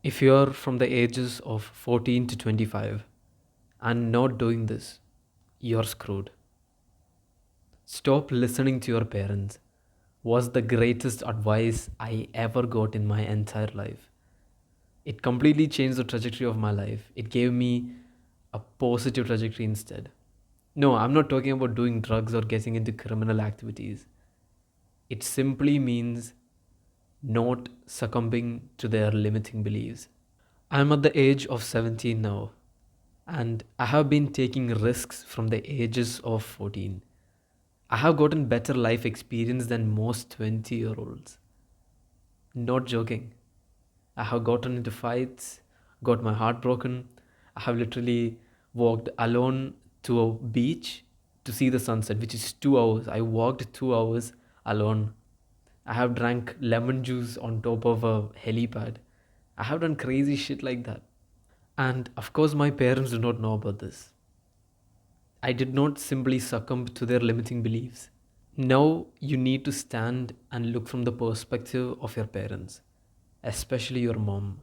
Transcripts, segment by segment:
If you're from the ages of 14 to 25 and not doing this, you're screwed. Stop listening to your parents was the greatest advice I ever got in my entire life. It completely changed the trajectory of my life. It gave me a positive trajectory instead. No, I'm not talking about doing drugs or getting into criminal activities. It simply means not succumbing to their limiting beliefs. I'm at the age of 17 now, and I have been taking risks from the ages of 14. I have gotten better life experience than most 20-year-olds. Not joking. I have gotten into fights, got my heart broken. I have literally walked alone to a beach to see the sunset, which is 2 hours. I walked 2 hours alone. I have drank lemon juice on top of a helipad. I have done crazy shit like that. And of course, my parents do not know about this. I did not simply succumb to their limiting beliefs. Now you need to stand and look from the perspective of your parents, especially your mom.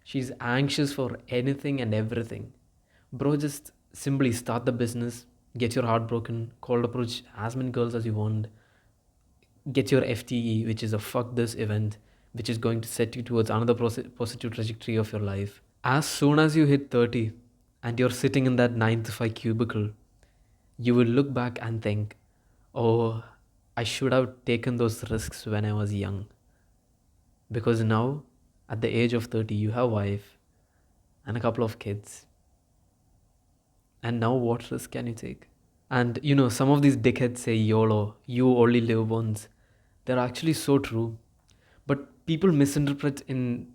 She's anxious for anything and everything. Bro, just simply start the business, get your heart broken, cold approach as many girls as you want, get your FTE, which is a fuck this event, which is going to set you towards another positive trajectory of your life. As soon as you hit 30 and you're sitting in that 9 to 5 cubicle, you will look back and think, oh, I should have taken those risks when I was young. Because now, at the age of 30, you have a wife and a couple of kids. And now, what risk can you take? And some of these dickheads say YOLO, you only live once. They're actually so true. But people misinterpret in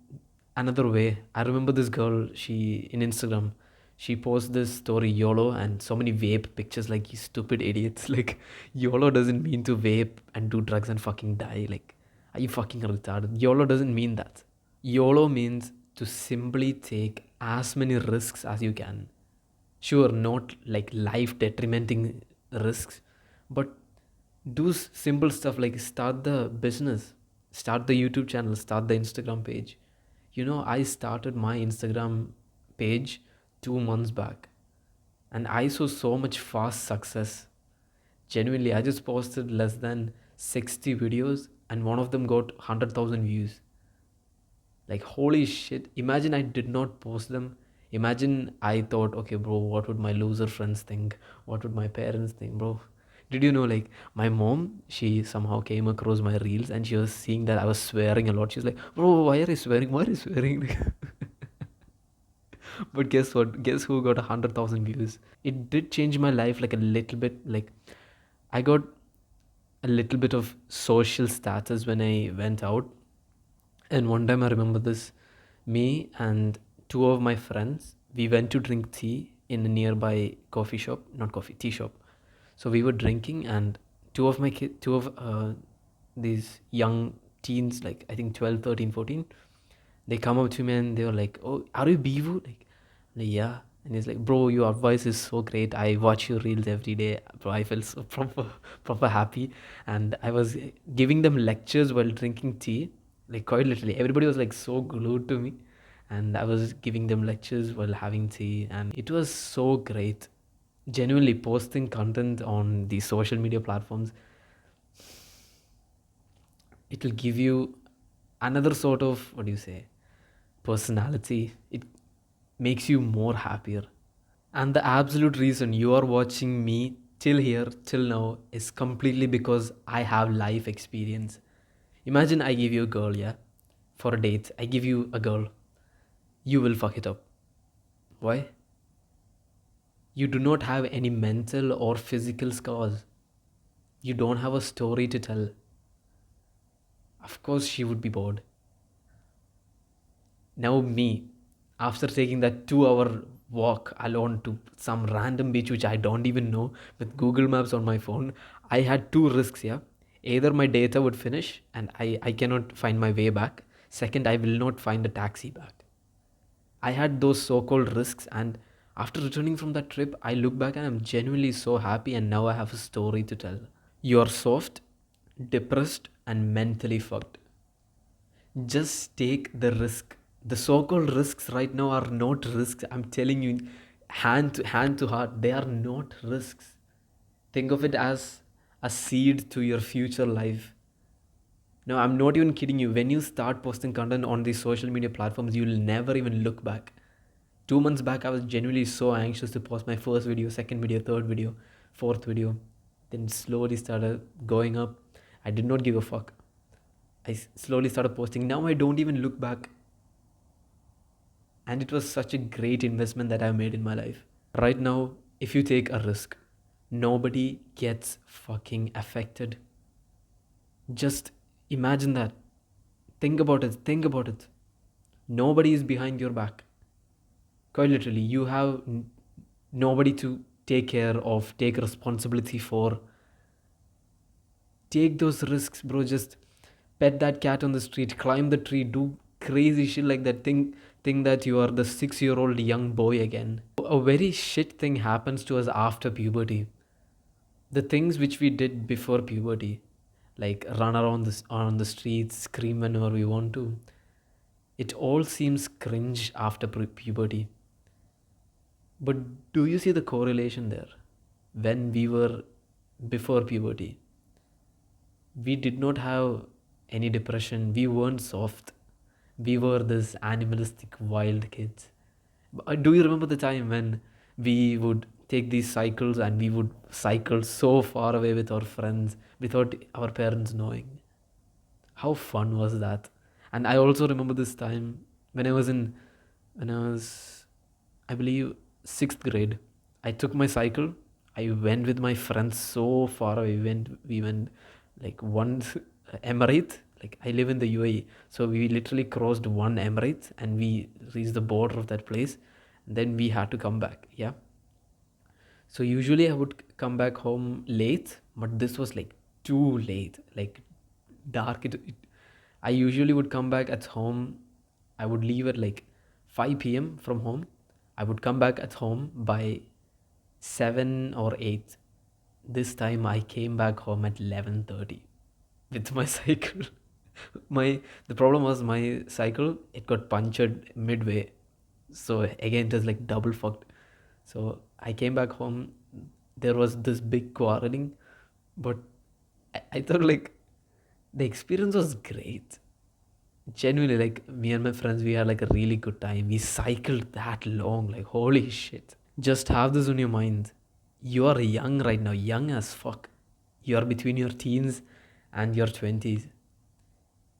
another way. I remember this girl, she in Instagram, she posts this story YOLO and so many vape pictures like you stupid idiots. Like YOLO doesn't mean to vape and do drugs and fucking die. Like, are you fucking retarded? YOLO doesn't mean that. YOLO means to simply take as many risks as you can. Sure, not like life detrimenting risks, but do simple stuff like start the business, start the YouTube channel, start the Instagram page. I started my Instagram page 2 months back and I saw so much fast success. Genuinely, I just posted less than 60 videos and one of them got 100,000 views. Like, holy shit. Imagine I did not post them. Imagine I thought, okay, bro, what would my loser friends think? What would my parents think, bro? Did you know, like, my mom, she somehow came across my reels and she was seeing that I was swearing a lot. She was like, bro, why are you swearing? Why are you swearing? But guess what? Guess who got 100,000 views? It did change my life like a little bit. Like, I got a little bit of social status when I went out. And one time I remember this, me and two of my friends, we went to drink tea in a nearby coffee shop, not coffee, tea shop. So we were drinking, and two of these young teens, like I think 12, 13, 14, they come up to me and they were like, "Oh, are you Bivu?" Like, yeah. And he's like, "Bro, your advice is so great. I watch your reels every day, bro. I felt so proper happy." And I was giving them lectures while drinking tea, like quite literally. Everybody was like so glued to me, and I was giving them lectures while having tea, and it was so great. Genuinely posting content on the social media platforms, it'll give you another sort of, what do you say, personality. It makes you more happier. And the absolute reason you are watching me till here, till now, is completely because I have life experience. Imagine I give you a girl, yeah, for a date. I give you a girl. You will fuck it up. Why? You do not have any mental or physical scars. You don't have a story to tell. Of course, she would be bored. Now, me, after taking that 2 hour walk alone to some random beach which I don't even know with Google Maps on my phone, I had two risks. Yeah, either my data would finish and I cannot find my way back. Second, I will not find a taxi back. I had those so called risks, and after returning from that trip, I look back and I'm genuinely so happy, and now I have a story to tell. You're soft, depressed, and mentally fucked. Just take the risk. The so-called risks right now are not risks. I'm telling you, hand to heart, they are not risks. Think of it as a seed to your future life. No, I'm not even kidding you. When you start posting content on these social media platforms, you'll never even look back. 2 months back, I was genuinely so anxious to post my first video, second video, third video, fourth video. Then slowly started going up. I did not give a fuck. Slowly started posting. Now I don't even look back. And it was such a great investment that I've made in my life. Right now, if you take a risk, nobody gets fucking affected. Just imagine that. Think about it. Think about it. Nobody is behind your back. Quite literally, you have nobody to take care of, take responsibility for. Take those risks, bro. Just pet that cat on the street, climb the tree, do crazy shit like that. Think that you are the 6-year-old young boy again. A very shit thing happens to us after puberty. The things which we did before puberty, like run around on the streets, scream whenever we want to, it all seems cringe after puberty. But do you see the correlation there? When we were before puberty, we did not have any depression. We weren't soft. We were this animalistic wild kids. Do you remember the time when we would take these cycles and we would cycle so far away with our friends without our parents knowing? How fun was that? And I also remember this time when when I was, I believe, sixth grade. I took my cycle. I went with my friends so far away. We went like one emirate. Like I live in the UAE, so we literally crossed one emirate and we reached the border of that place. And then we had to come back. Yeah. So usually I would come back home late, but this was like too late, like dark. I usually would come back at home. I would leave at like 5 p.m. from home. I would come back at home by 7 or 8. This time I came back home at 11:30 with my cycle. My the problem was my cycle, it got punctured midway. So again it was like double fucked. So I came back home. There was this big quarreling, but I thought like the experience was great. Genuinely, like me and my friends, we had like a really good time. We cycled that long, like holy shit. Just have this on your mind. You are young right now, young as fuck. You are between your teens and your 20s.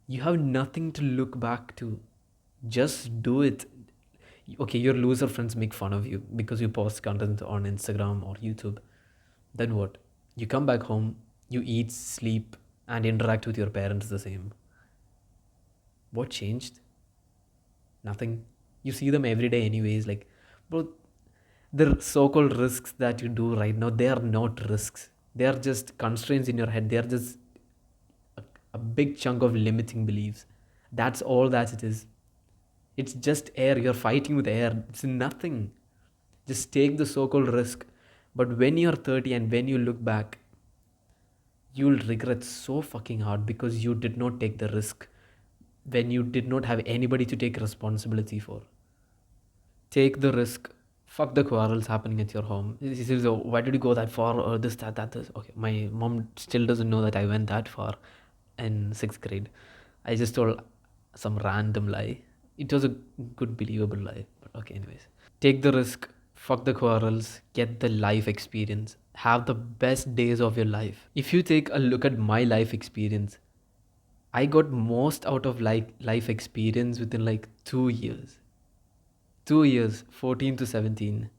You have nothing to look back to. Just do it. Okay, your loser friends make fun of you because you post content on Instagram or YouTube. Then what? You come back home, you eat, sleep, and interact with your parents the same. What changed? Nothing. You see them every day anyways. Like, bro, the so-called risks that you do right now, they are not risks. They are just constraints in your head. They are just a big chunk of limiting beliefs. That's all that it is. It's just air. You're fighting with air. It's nothing. Just take the so-called risk. But when you're 30 and when you look back, you'll regret so fucking hard because you did not take the risk when you did not have anybody to take responsibility for. Take the risk. Fuck the quarrels happening at your home. This is, why did you go that far? Or this, that, this. Okay, my mom still doesn't know that I went that far in sixth grade. I just told some random lie. It was a good, believable lie. But okay, anyways. Take the risk. Fuck the quarrels. Get the life experience. Have the best days of your life. If you take a look at my life experience, I got most out of like life experience within like 2 years. 2 years, 14 to 17,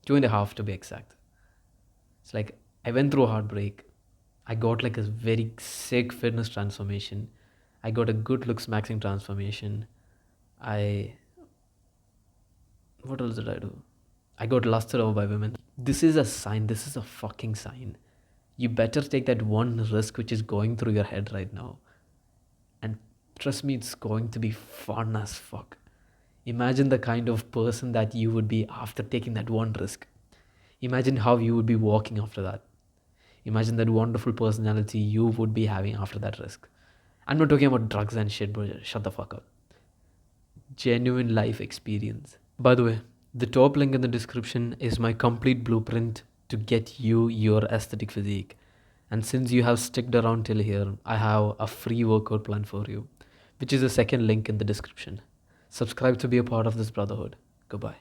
2.5 to be exact. It's like I went through a heartbreak. I got like a very sick fitness transformation. I got a good looks maxing transformation. I What else did I do? I got lusted over by women. This is a sign. This is a fucking sign. You better take that one risk which is going through your head right now. And trust me, it's going to be fun as fuck. Imagine the kind of person that you would be after taking that one risk. Imagine how you would be walking after that. Imagine that wonderful personality you would be having after that risk. I'm not talking about drugs and shit, bro. Shut the fuck up. genuine life experience. By the way, the top link in the description is my complete blueprint to get you your aesthetic physique. And since you have sticked around till here, I have a free workout plan for you, which is the second link in the description. Subscribe to be a part of this brotherhood. Goodbye.